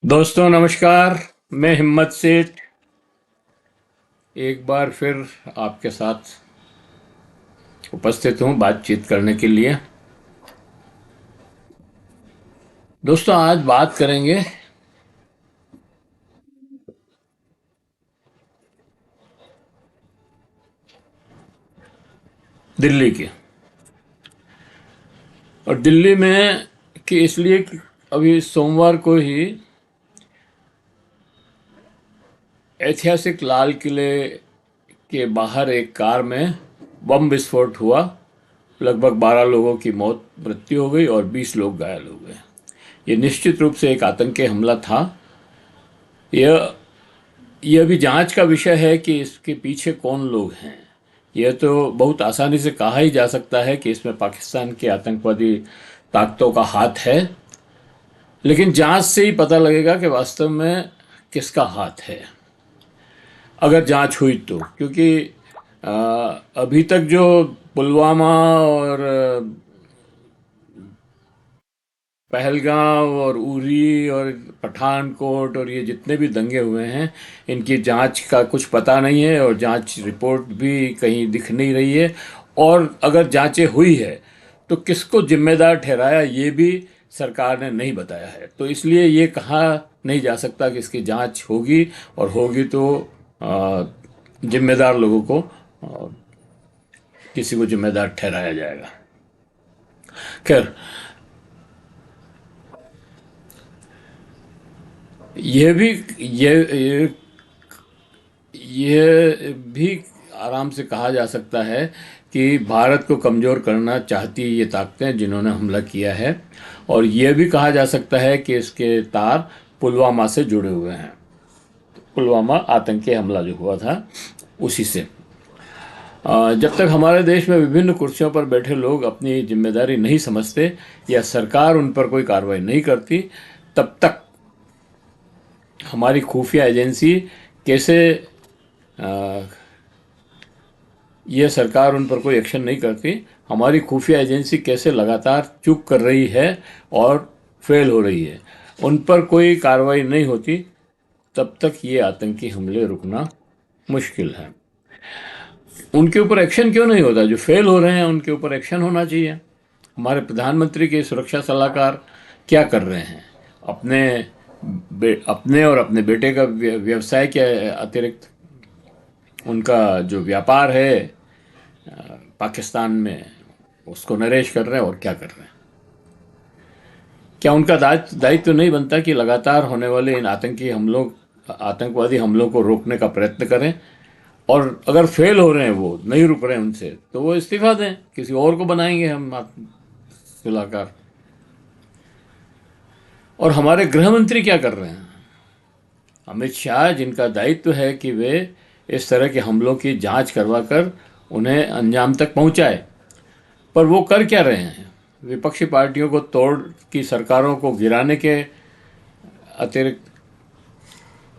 दोस्तों नमस्कार। मैं हिम्मत सेठ एक बार फिर आपके साथ उपस्थित हूँ बातचीत करने के लिए। दोस्तों आज बात करेंगे दिल्ली की। और दिल्ली में कि इसलिए कि अभी सोमवार को ही ऐतिहासिक लाल किले के बाहर एक कार में बम विस्फोट हुआ। लगभग 12 लोगों की मृत्यु हो गई और 20 लोग घायल हो गए। ये निश्चित रूप से एक आतंकी हमला था। यह यह भी जांच का विषय है कि इसके पीछे कौन लोग हैं। यह तो बहुत आसानी से कहा ही जा सकता है कि इसमें पाकिस्तान के आतंकवादी ताकतों का हाथ है, लेकिन जांच से ही पता लगेगा कि वास्तव में किसका हाथ है, अगर जांच हुई तो। क्योंकि अ, अभी तक जो पुलवामा और पहलगाम और उरी और पठानकोट और ये जितने भी दंगे हुए हैं, इनकी जांच का कुछ पता नहीं है और जांच रिपोर्ट भी कहीं दिख नहीं रही है। और अगर जांचें हुई है तो किसको जिम्मेदार ठहराया ये भी सरकार ने नहीं बताया है। तो इसलिए ये कहा नहीं जा सकता कि इसकी जांच होगी, और होगी तो अ, जिम्मेदार लोगों को किसी को जिम्मेदार ठहराया जाएगा। खैर, यह भी ये यह भी आराम से कहा जा सकता है कि भारत को कमज़ोर करना चाहती ये ताकतें जिन्होंने हमला किया है। और यह भी कहा जा सकता है कि इसके तार पुलवामा से जुड़े हुए हैं। पुलवामा आतंकी हमला जो हुआ था उसी से। जब तक हमारे देश में विभिन्न कुर्सियों पर बैठे लोग अपनी जिम्मेदारी नहीं समझते या सरकार उन पर कोई कार्रवाई नहीं करती, तब तक हमारी खुफिया एजेंसी कैसे अ, ये सरकार उन पर कोई एक्शन नहीं करती, हमारी खुफिया एजेंसी कैसे लगातार चूक कर रही है और फेल हो रही है, उन पर कोई कार्रवाई नहीं होती, तब तक ये आतंकी हमले रुकना मुश्किल है। उनके ऊपर एक्शन क्यों नहीं होता? जो फेल हो रहे हैं उनके ऊपर एक्शन होना चाहिए। हमारे प्रधानमंत्री के सुरक्षा सलाहकार क्या कर रहे हैं? अपने अपने और अपने बेटे का व्यवसाय के अतिरिक्त उनका जो व्यापार है पाकिस्तान में, उसको नरेश कर रहे हैं और क्या कर रहे हैं? क्या उनका दायित्व तो नहीं बनता कि लगातार होने वाले इन आतंकवादी हमलों को रोकने का प्रयत्न करें? और अगर फेल हो रहे हैं, वो नहीं रुक रहे हैं उनसे, तो वो इस्तीफा दें, किसी और को बनाएंगे हम सलाहकार। और हमारे गृह मंत्री क्या कर रहे हैं? अमित शाह, जिनका दायित्व है कि वे इस तरह के हमलों की जांच करवाकर उन्हें अंजाम तक पहुंचाए, पर वो कर क्या रहे हैं? विपक्षी पार्टियों को तोड़ की सरकारों को गिराने के अतिरिक्त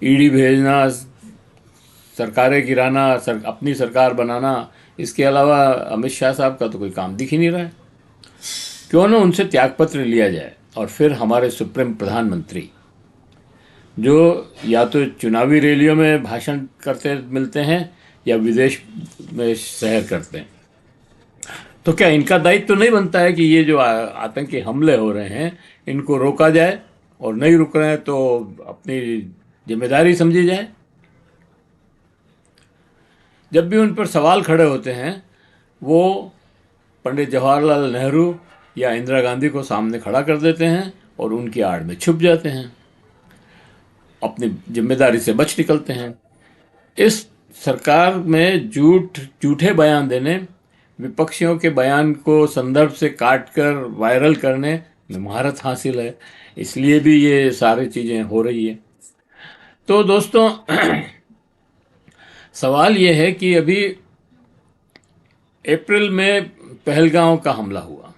ईडी भेजना, सरकारें गिराना, अपनी सरकार बनाना, इसके अलावा अमित शाह साहब का तो कोई काम दिख ही नहीं रहा है। क्यों ना उनसे त्यागपत्र लिया जाए और फिर हमारे सुप्रीम प्रधानमंत्री, जो या तो चुनावी रैलियों में भाषण करते मिलते हैं या विदेश में सैर करते हैं, तो क्या इनका दायित्व तो नहीं बनता है कि ये जो आतंकी हमले हो रहे हैं इनको रोका जाए, और नहीं रुक रहे हैं तो अपनी जिम्मेदारी समझी जाए? जब भी उन पर सवाल खड़े होते हैं, वो पंडित जवाहरलाल नेहरू या इंदिरा गांधी को सामने खड़ा कर देते हैं और उनकी आड़ में छुप जाते हैं, अपनी जिम्मेदारी से बच निकलते हैं। इस सरकार में झूठे बयान देने, विपक्षियों के बयान को संदर्भ से काट कर वायरल करने में महारत हासिल है, इसलिए भी ये सारी चीज़ें हो रही है। तो दोस्तों, सवाल ये है कि अभी अप्रैल में पहलगांव का हमला हुआ,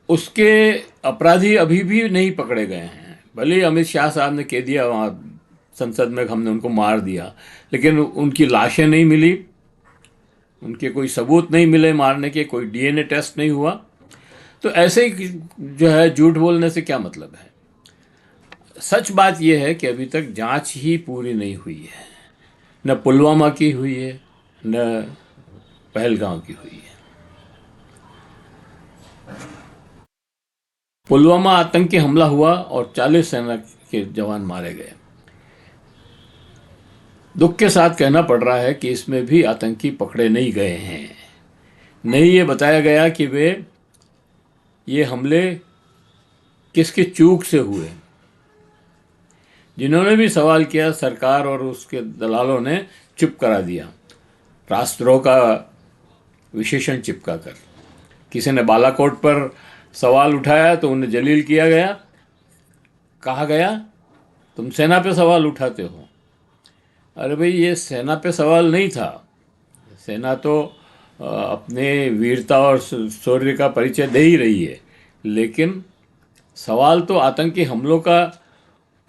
उसके अपराधी अभी भी नहीं पकड़े गए हैं। भले ही अमित शाह साहब ने कह दिया वहाँ संसद में हमने उनको मार दिया, लेकिन उनकी लाशें नहीं मिली, उनके कोई सबूत नहीं मिले मारने के, कोई डीएनए टेस्ट नहीं हुआ। तो ऐसे ही जो है, झूठ बोलने से क्या मतलब है? सच बात यह है कि अभी तक जांच ही पूरी नहीं हुई है। न पुलवामा की हुई है, न पहलगांव की हुई है। पुलवामा आतंकी हमला हुआ और 40 सेना के जवान मारे गए। दुख के साथ कहना पड़ रहा है कि इसमें भी आतंकी पकड़े नहीं गए हैं। नहीं ये बताया गया कि ये हमले किसकी चूक से हुए। जिन्होंने भी सवाल किया, सरकार और उसके दलालों ने चुप करा दिया, राष्ट्रद्रोह का विशेषण चिपका कर। किसी ने बालाकोट पर सवाल उठाया तो उन्हें जलील किया गया, कहा गया तुम सेना पे सवाल उठाते हो। अरे भाई, ये सेना पे सवाल नहीं था। सेना तो अपने वीरता और शौर्य का परिचय दे ही रही है, लेकिन सवाल तो आतंकी हमलों का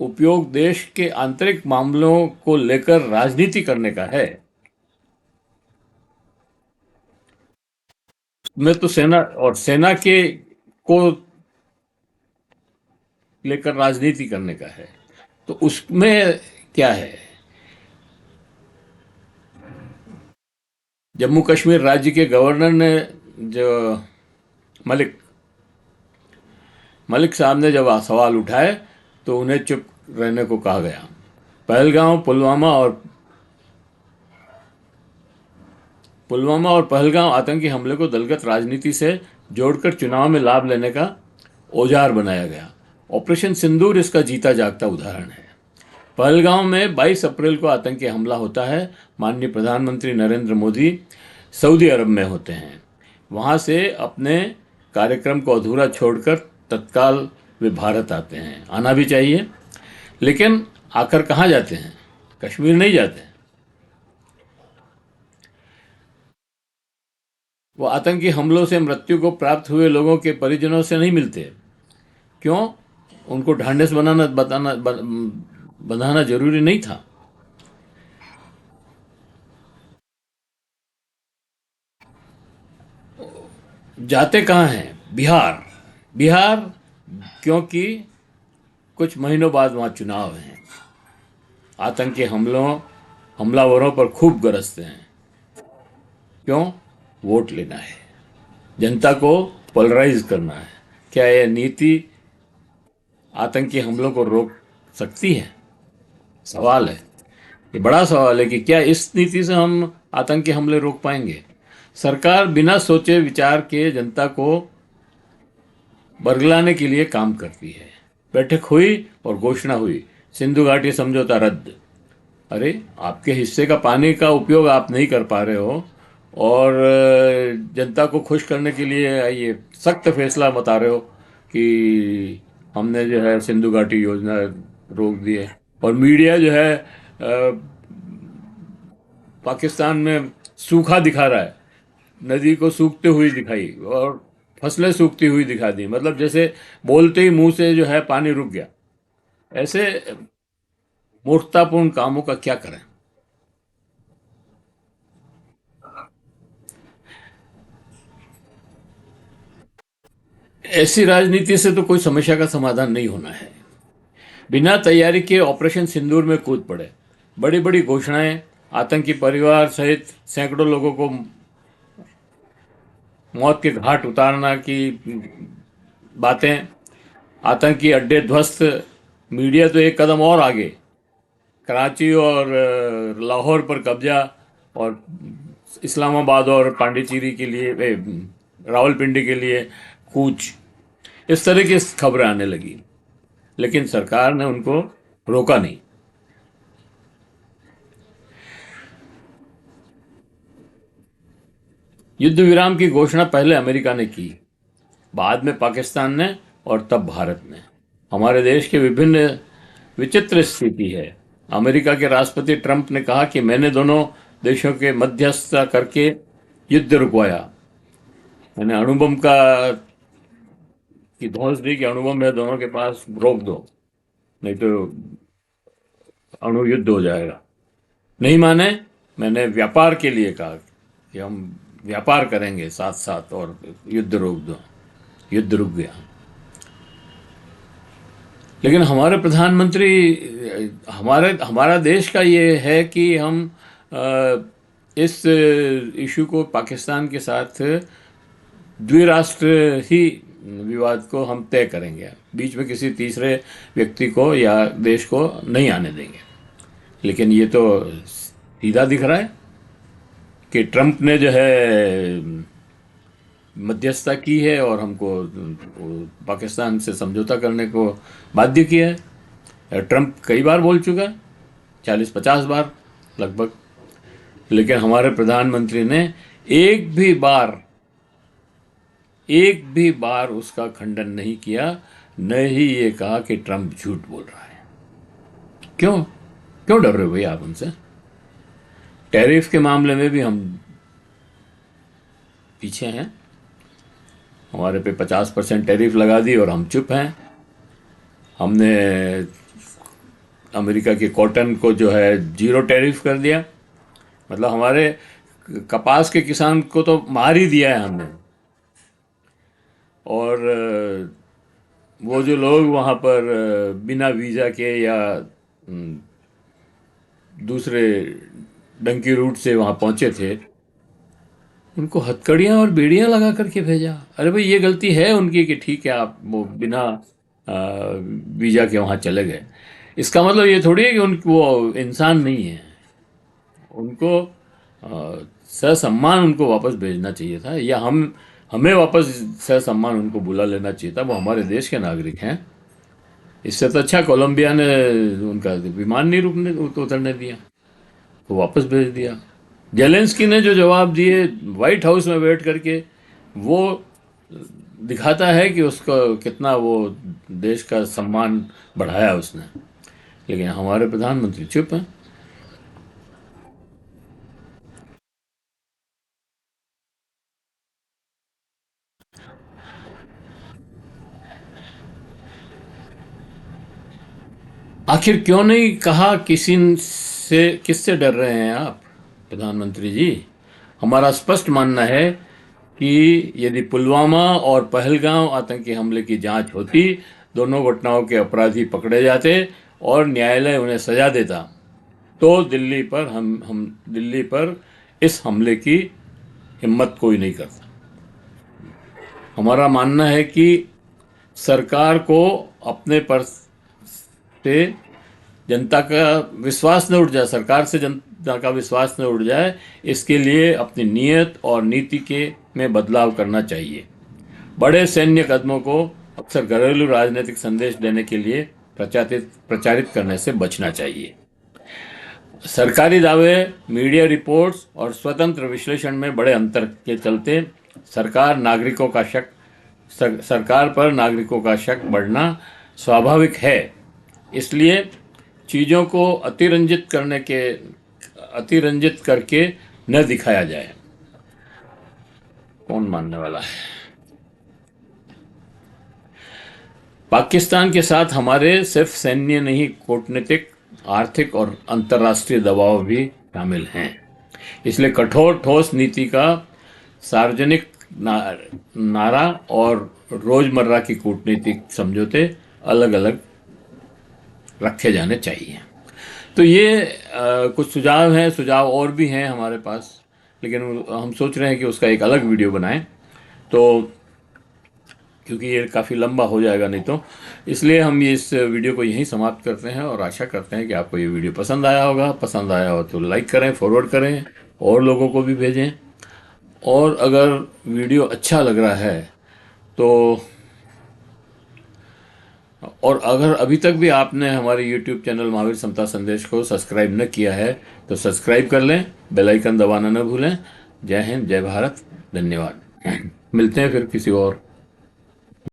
उपयोग देश के आंतरिक मामलों को लेकर राजनीति करने का है। मैं तो सेना के को लेकर राजनीति करने का है, तो उसमें क्या है। जम्मू कश्मीर राज्य के गवर्नर ने जो मलिक मलिक साहब ने जब सवाल उठाए तो उन्हें चुप रहने को कहा गया। पुलवामा और पहलगांव आतंकी हमले को दलगत राजनीति से जोड़कर चुनाव में लाभ लेने का औजार बनाया गया। ऑपरेशन सिंदूर इसका जीता जागता उदाहरण है। पहलगांव में 22 अप्रैल को आतंकी हमला होता है। माननीय प्रधानमंत्री नरेंद्र मोदी सऊदी अरब में होते हैं। वहाँ से अपने कार्यक्रम को अधूरा छोड़कर तत्काल वे भारत आते हैं। आना भी चाहिए, लेकिन आकर कहाँ जाते हैं? कश्मीर नहीं जाते। वो आतंकी हमलों से मृत्यु को प्राप्त हुए लोगों के परिजनों से नहीं मिलते। क्यों? उनको ढांढस बनाना जरूरी नहीं था। जाते कहाँ हैं? बिहार। बिहार, क्योंकि कुछ महीनों बाद वहाँ चुनाव हैं। आतंकी हमलावरों पर खूब गरजते हैं। क्यों? वोट लेना है, जनता को पोलराइज करना है। क्या यह नीति आतंकी हमलों को रोक सकती है? सवाल है, ये बड़ा सवाल है कि क्या इस नीति से हम आतंकी हमले रोक पाएंगे। सरकार बिना सोचे विचार के जनता को बरगलाने के लिए काम करती है। बैठक हुई और घोषणा हुई, सिंधु घाटी समझौता रद्द। अरे, आपके हिस्से का पानी का उपयोग आप नहीं कर पा रहे हो और जनता को खुश करने के लिए ये सख्त फैसला बता रहे हो कि हमने जो है सिंधु घाटी योजना रोक दी है। और मीडिया जो है पाकिस्तान में सूखा दिखा रहा है, नदी को सूखते हुई दिखाई और फसलें सूखती हुई दिखा दी। मतलब जैसे बोलते ही मुंह से जो है पानी रुक गया। ऐसे मूर्खतापूर्ण कामों का क्या करें। ऐसी राजनीति से तो कोई समस्या का समाधान नहीं होना है। बिना तैयारी के ऑपरेशन सिंदूर में कूद पड़े, बड़ी बड़ी घोषणाएं, आतंकी परिवार सहित सैकड़ों लोगों को मौत के घाट उतारना की बातें, आतंकी अड्डे ध्वस्त। मीडिया तो एक कदम और आगे, कराची और लाहौर पर कब्जा और इस्लामाबाद और पांडिचेरी के लिए रावलपिंडी के लिए कूच, इस तरह की खबरें आने लगी। लेकिन सरकार ने उनको रोका नहीं। युद्ध विराम की घोषणा पहले अमेरिका ने की, बाद में पाकिस्तान ने और तब भारत ने। हमारे देश के विभिन्न विचित्र स्थिति है। अमेरिका के राष्ट्रपति ट्रंप ने कहा कि मैंने दोनों देशों के मध्यस्थता करके युद्ध रुकवाया। मैंने अणुबम की धौंस दी कि अणुबम है दोनों के पास, रोक दो, नहीं तो अणु युद्ध हो जाएगा। नहीं माने। मैंने व्यापार के लिए कहा कि हम व्यापार करेंगे साथ साथ और युद्ध रोक दो। युद्ध रुक गया। लेकिन हमारे प्रधानमंत्री, हमारा देश का ये है कि हम इस इशू को पाकिस्तान के साथ द्विराष्ट्र ही विवाद को हम तय करेंगे, बीच में किसी तीसरे व्यक्ति को या देश को नहीं आने देंगे। लेकिन ये तो सीधा दिख रहा है कि ट्रंप ने जो है मध्यस्थता की है और हमको पाकिस्तान से समझौता करने को बाध्य किया है। ट्रंप कई बार बोल चुका है, 40-50 बार लगभग, लेकिन हमारे प्रधानमंत्री ने एक भी बार उसका खंडन नहीं किया, न ही ये कहा कि ट्रंप झूठ बोल रहा है। क्यों क्यों डर रहे हो भैया आप उनसे? टैरिफ के मामले में भी हम पीछे हैं, हमारे पे 50% टैरिफ लगा दी और हम चुप हैं। हमने अमेरिका के कॉटन को जो है 0 टैरिफ कर दिया, मतलब हमारे कपास के किसान को तो मार ही दिया है हमने। और वो जो लोग वहाँ पर बिना वीज़ा के या दूसरे डंकी रूट से वहाँ पहुँचे थे, उनको हथकड़ियाँ और बेड़ियाँ लगा करके भेजा। अरे भाई ये गलती है उनकी कि ठीक है आप वो बिना वीज़ा के वहाँ चले गए, इसका मतलब ये थोड़ी है कि वो इंसान नहीं है। उनको ससम्मान उनको वापस भेजना चाहिए था, या हमें वापस ससम्मान उनको बुला लेना चाहिए था। वो हमारे देश के नागरिक हैं। इससे तो अच्छा कोलंबिया ने उनका विमान नहीं उतरने दिया, वो वापस भेज दिया। जेलेंस्की ने जो जवाब दिए वाइट हाउस में बैठ करके, वो दिखाता है कि उसका कितना वो देश का सम्मान बढ़ाया उसने। लेकिन हमारे प्रधानमंत्री चुप हैं। आखिर क्यों नहीं कहा? किससे डर रहे हैं आप प्रधानमंत्री जी? हमारा स्पष्ट मानना है कि यदि पुलवामा और पहलगाम आतंकी हमले की जांच होती, दोनों घटनाओं के अपराधी पकड़े जाते और न्यायालय उन्हें सजा देता, तो दिल्ली पर इस हमले की हिम्मत कोई नहीं करता। हमारा मानना है कि सरकार को अपने पर से जनता का विश्वास न उठ जाए, सरकार से जनता का विश्वास न उठ जाए, इसके लिए अपनी नीयत और नीति के में बदलाव करना चाहिए। बड़े सैन्य कदमों को अक्सर घरेलू राजनीतिक संदेश देने के लिए प्रचारित करने से बचना चाहिए। सरकारी दावे, मीडिया रिपोर्ट्स और स्वतंत्र विश्लेषण में बड़े अंतर के चलते सरकार पर नागरिकों का शक बढ़ना स्वाभाविक है। इसलिए चीज़ों को अतिरंजित करके न दिखाया जाए। कौन मानने वाला है? पाकिस्तान के साथ हमारे सिर्फ सैन्य नहीं, कूटनीतिक, आर्थिक और अंतर्राष्ट्रीय दबाव भी शामिल हैं। इसलिए कठोर ठोस नीति का सार्वजनिक नारा और रोजमर्रा की कूटनीतिक समझौते अलग अलग रखे जाने चाहिए। तो ये कुछ सुझाव हैं, सुझाव और भी हैं हमारे पास, लेकिन हम सोच रहे हैं कि उसका एक अलग वीडियो बनाएं, तो क्योंकि ये काफ़ी लंबा हो जाएगा नहीं तो, इसलिए हम ये इस वीडियो को यहीं समाप्त करते हैं और आशा करते हैं कि आपको ये वीडियो पसंद आया होगा। पसंद आया हो तो लाइक करें, फॉरवर्ड करें और लोगों को भी भेजें। और अगर वीडियो अच्छा लग रहा है तो, और अगर अभी तक भी आपने हमारे YouTube चैनल महावीर समता संदेश को सब्सक्राइब न किया है तो सब्सक्राइब कर लें, बेल आइकन दबाना न भूलें। जय हिंद, जय भारत, धन्यवाद। मिलते हैं फिर किसी और